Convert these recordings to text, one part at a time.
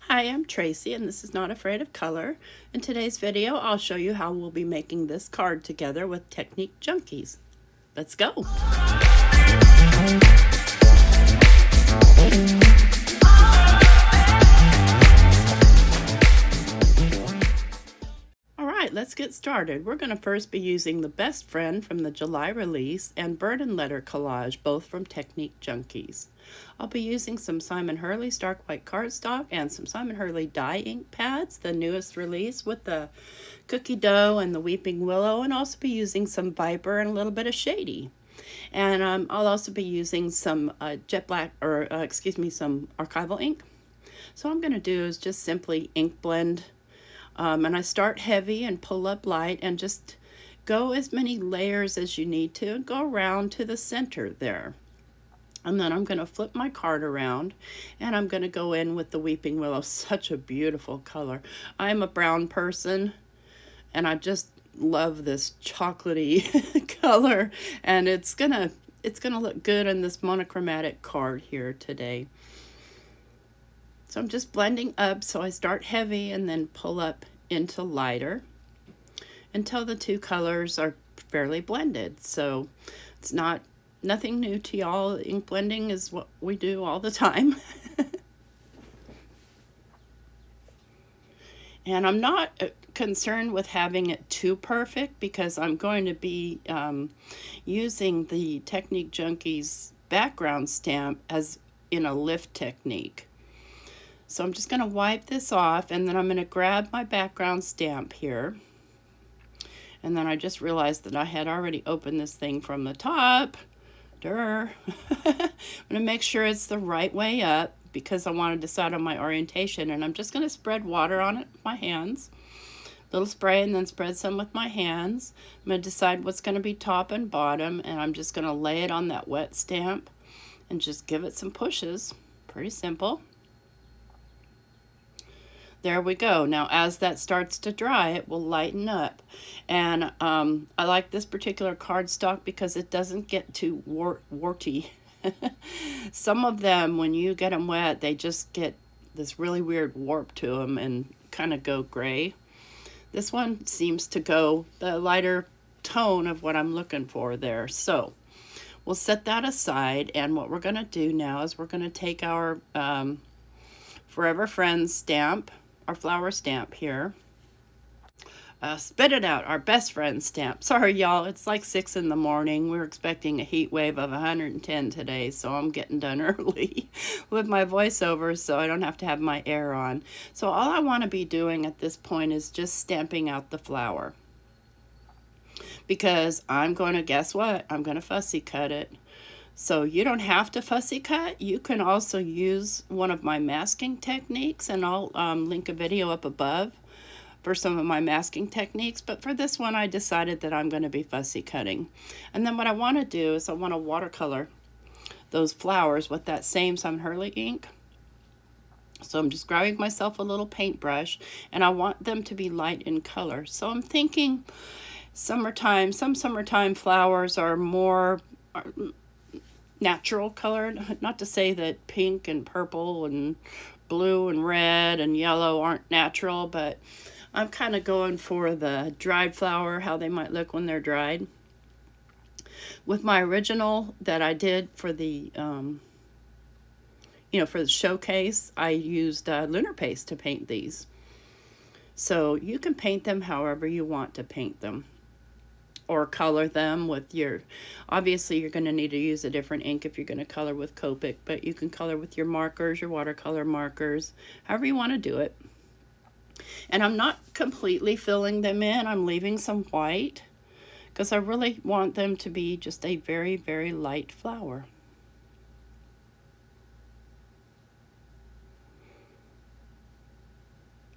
Hi, I'm Tracy and this is Not Afraid of Color. In today's video, I'll show you how we'll be making this card together with Technique Junkies. Let's go! Alright, let's get started. We're going to first be using the Best Friend from the July release and Bird and Letter Collage, both from Technique Junkies. I'll be using some Simon Hurley Stark White cardstock and some Simon Hurley dye ink pads, the newest release with the cookie dough and the weeping willow, and also be using some Viper and a little bit of Shady. And I'll also be using some jet black, some archival ink. So what I'm going to do is just simply ink blend, and I start heavy and pull up light and just go as many layers as you need to and go around to the center there. And then I'm going to flip my card around and I'm going to go in with the Weeping Willow. Such a beautiful color. I'm a brown person and I just love this chocolatey color, and it's gonna look good in this monochromatic card here today. So I'm just blending up, so I start heavy and then pull up into lighter until the two colors are fairly blended. So it's nothing new to y'all. Ink blending is what we do all the time. And I'm not concerned with having it too perfect because I'm going to be using the Technique Junkies background stamp as in a lift technique. So I'm just going to wipe this off, and then I'm going to grab my background stamp here. And then I just realized that I had already opened this thing from the top. I'm going to make sure it's the right way up because I want to decide on my orientation, and I'm just going to spread water on it with my hands. Little spray, and then spread some with my hands. I'm going to decide what's going to be top and bottom, and I'm just going to lay it on that wet stamp and just give it some pushes. Pretty simple. There we go. Now as that starts to dry, it will lighten up. And I like this particular cardstock because it doesn't get too warty. Some of them, when you get them wet, they just get this really weird warp to them and kind of go gray. This one seems to go the lighter tone of what I'm looking for there. So we'll set that aside, and what we're going to do now is we're going to take our Forever Friends stamp, our flower stamp here. Spit it out, our Best Friend stamp. Sorry, y'all, it's like 6 in the morning. We're expecting a heat wave of 110 today, so I'm getting done early with my voiceover so I don't have to have my air on. So all I want to be doing at this point is just stamping out the flower. Because I'm going to, guess what? I'm going to fussy cut it. So you don't have to fussy cut. You can also use one of my masking techniques, and I'll link a video up above for some of my masking techniques, but for this one I decided that I'm going to be fussy cutting. And then what I want to do is I want to watercolor those flowers with that same Simon Hurley ink. So I'm just grabbing myself a little paintbrush, and I want them to be light in color. So I'm thinking summertime. Some summertime flowers are more natural colored. Not to say that pink and purple and blue and red and yellow aren't natural, but I'm kind of going for the dried flower, how they might look when they're dried. With my original that I did for the, for the showcase, I used lunar paste to paint these. So you can paint them however you want to paint them, or color them with your, obviously you're going to need to use a different ink if you're going to color with Copic, but you can color with your markers, your watercolor markers, however you want to do it. And I'm not completely filling them in. I'm leaving some white because I really want them to be just a very, very light flower.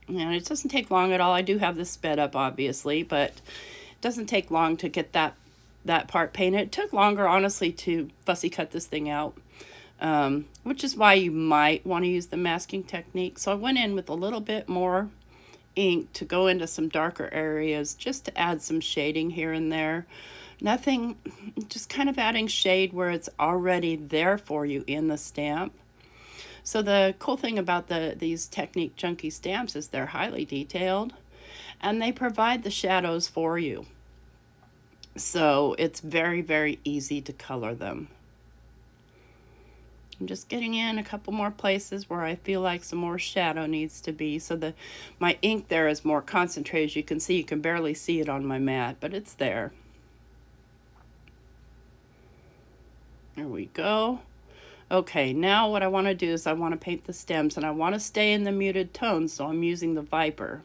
And it doesn't take long at all. I do have this sped up, obviously, but it doesn't take long to get that part painted. It took longer, honestly, to fussy cut this thing out, which is why you might want to use the masking technique. So I went in with a little bit more ink to go into some darker areas just to add some shading here and there. Nothing, just kind of adding shade where it's already there for you in the stamp. So the cool thing about these Technique Junkie stamps is they're highly detailed and they provide the shadows for you. So it's very, very easy to color them. I'm just getting in a couple more places where I feel like some more shadow needs to be. So my ink there is more concentrated. As you can see, you can barely see it on my mat, but it's there. There we go. Okay, now what I want to do is I want to paint the stems, and I want to stay in the muted tones, so I'm using the Viper.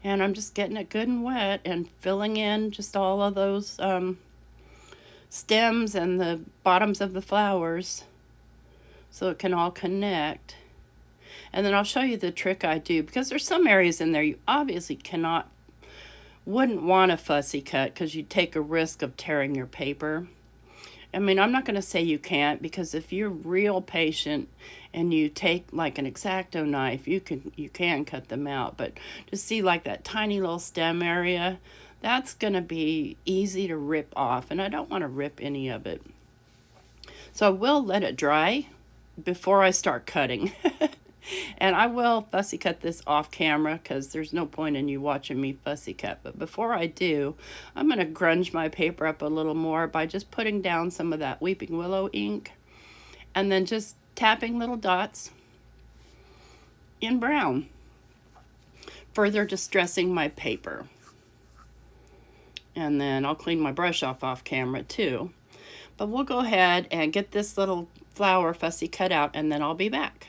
And I'm just getting it good and wet and filling in just all of those stems and the bottoms of the flowers so it can all connect. And then I'll show you the trick I do, because there's some areas in there you obviously wouldn't want a fussy cut because you take a risk of tearing your paper. I mean, I'm not going to say you can't, because if you're real patient and you take like an X-Acto knife, you can cut them out. But to see like that tiny little stem area, that's going to be easy to rip off, and I don't want to rip any of it. So I will let it dry before I start cutting. And I will fussy cut this off camera because there's no point in you watching me fussy cut. But before I do, I'm going to grunge my paper up a little more by just putting down some of that Weeping Willow ink and then just tapping little dots in brown, further distressing my paper. And then I'll clean my brush off camera too. But we'll go ahead and get this little flower fussy cut out, and then I'll be back.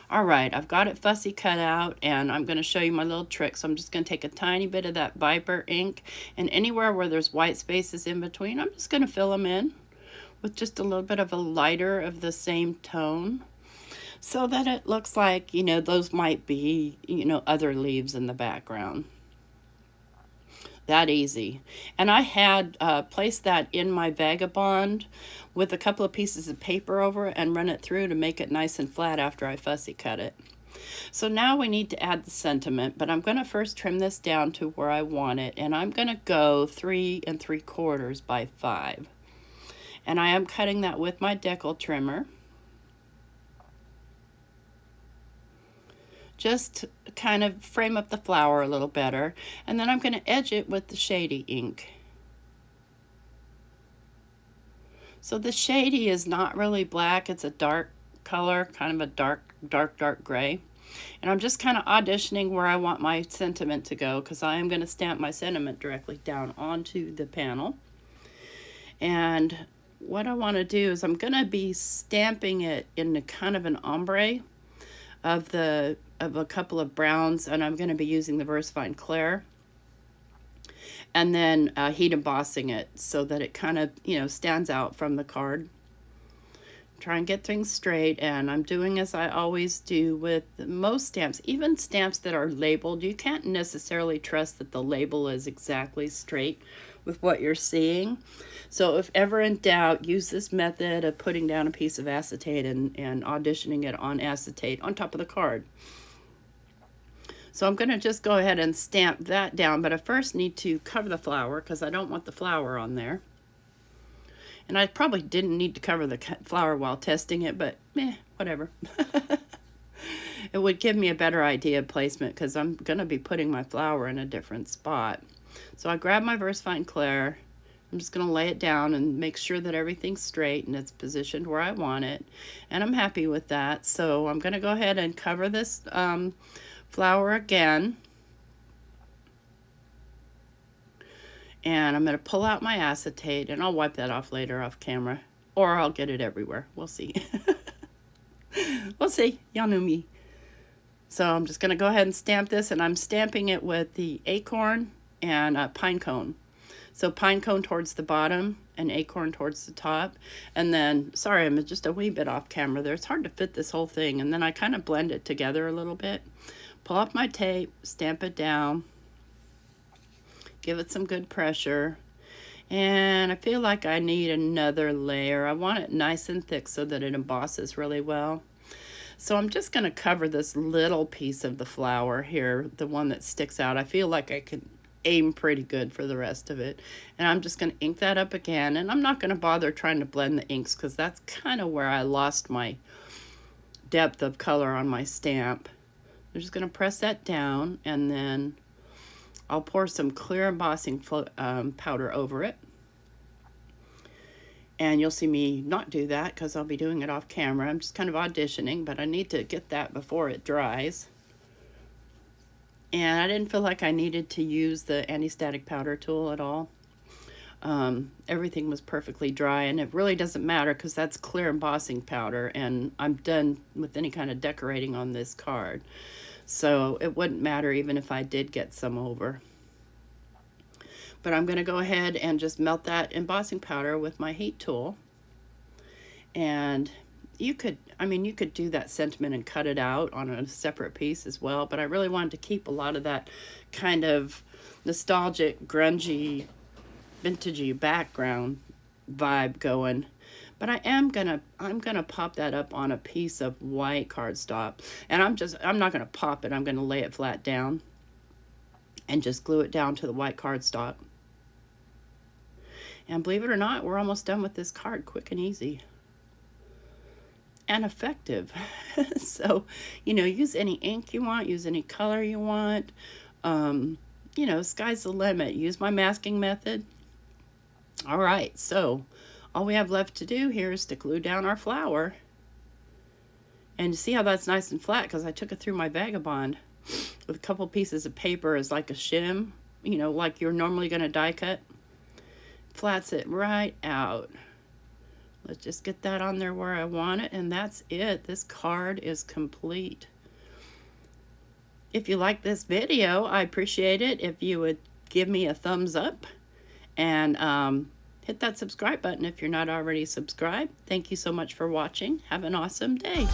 All right, I've got it fussy cut out, and I'm going to show you my little trick. So I'm just going to take a tiny bit of that Viper ink, and anywhere where there's white spaces in between, I'm just going to fill them in with just a little bit of a lighter of the same tone, so that it looks like, you know, those might be, you know, other leaves in the background. That easy. And I had placed that in my Vagabond with a couple of pieces of paper over it and run it through to make it nice and flat after I fussy cut it. So now we need to add the sentiment, but I'm going to first trim this down to where I want it, and I'm going to go 3 3/4 by 5. And I am cutting that with my decal trimmer. Just kind of frame up the flower a little better, and then I'm going to edge it with the shady ink. So the shady is not really black, it's a dark color, kind of a dark gray. And I'm just kind of auditioning where I want my sentiment to go, because I am going to stamp my sentiment directly down onto the panel. And what I want to do is I'm going to be stamping it in a kind of an ombre of a couple of browns, and I'm going to be using the VersaFine Clair, and then heat embossing it so that it kind of, you know, stands out from the card. Try and get things straight, and I'm doing as I always do with most stamps, even stamps that are labeled. You can't necessarily trust that the label is exactly straight with what you're seeing. So if ever in doubt, use this method of putting down a piece of acetate and auditioning it on acetate on top of the card. So I'm going to just go ahead and stamp that down, but I first need to cover the flower because I don't want the flower on there. And I probably didn't need to cover the flower while testing it, but whatever. It would give me a better idea of placement because I'm going to be putting my flower in a different spot. So I grab my VersaFine Clair. I'm just going to lay it down and make sure that everything's straight and it's positioned where I want it. And I'm happy with that. So I'm going to go ahead and cover this flower again. And I'm going to pull out my acetate, and I'll wipe that off later off camera. Or I'll get it everywhere. We'll see. We'll see. Y'all know me. So I'm just going to go ahead and stamp this, and I'm stamping it with the acorn and pine cone. So pine cone towards the bottom and acorn towards the top. And then, sorry, I'm just a wee bit off camera there. It's hard to fit this whole thing. And then I kind of blend it together a little bit. Pull off my tape, stamp it down. Give it some good pressure. And I feel like I need another layer. I want it nice and thick so that it embosses really well. So I'm just going to cover this little piece of the flower here, the one that sticks out. I feel like I can aim pretty good for the rest of it. And I'm just going to ink that up again. And I'm not going to bother trying to blend the inks because that's kind of where I lost my depth of color on my stamp. I'm just going to press that down, and then I'll pour some clear embossing powder over it. And you'll see me not do that because I'll be doing it off camera. I'm just kind of auditioning, but I need to get that before it dries. And I didn't feel like I needed to use the anti-static powder tool at all. Everything was perfectly dry, and it really doesn't matter because that's clear embossing powder, and I'm done with any kind of decorating on this card. So it wouldn't matter even if I did get some over. But I'm going to go ahead and just melt that embossing powder with my heat tool. And you could do that sentiment and cut it out on a separate piece as well, but I really wanted to keep a lot of that kind of nostalgic, grungy, vintagey background vibe going. But I'm gonna pop that up on a piece of white cardstock, and I'm not gonna pop it. I'm gonna lay it flat down and just glue it down to the white cardstock. And believe it or not, we're almost done with this card, quick and easy and effective. So, use any ink you want, use any color you want. Sky's the limit. Use my masking method. All right, so all we have left to do here is to glue down our flower. And you see how that's nice and flat because I took it through my Vagabond with a couple pieces of paper as like a shim, like you're normally going to die cut. Flats it right out. Let's just get that on there where I want it, and that's it. This card is complete. If you like this video, I appreciate it if you would give me a thumbs up, and hit that subscribe button if you're not already subscribed. Thank you so much for watching. Have an awesome day.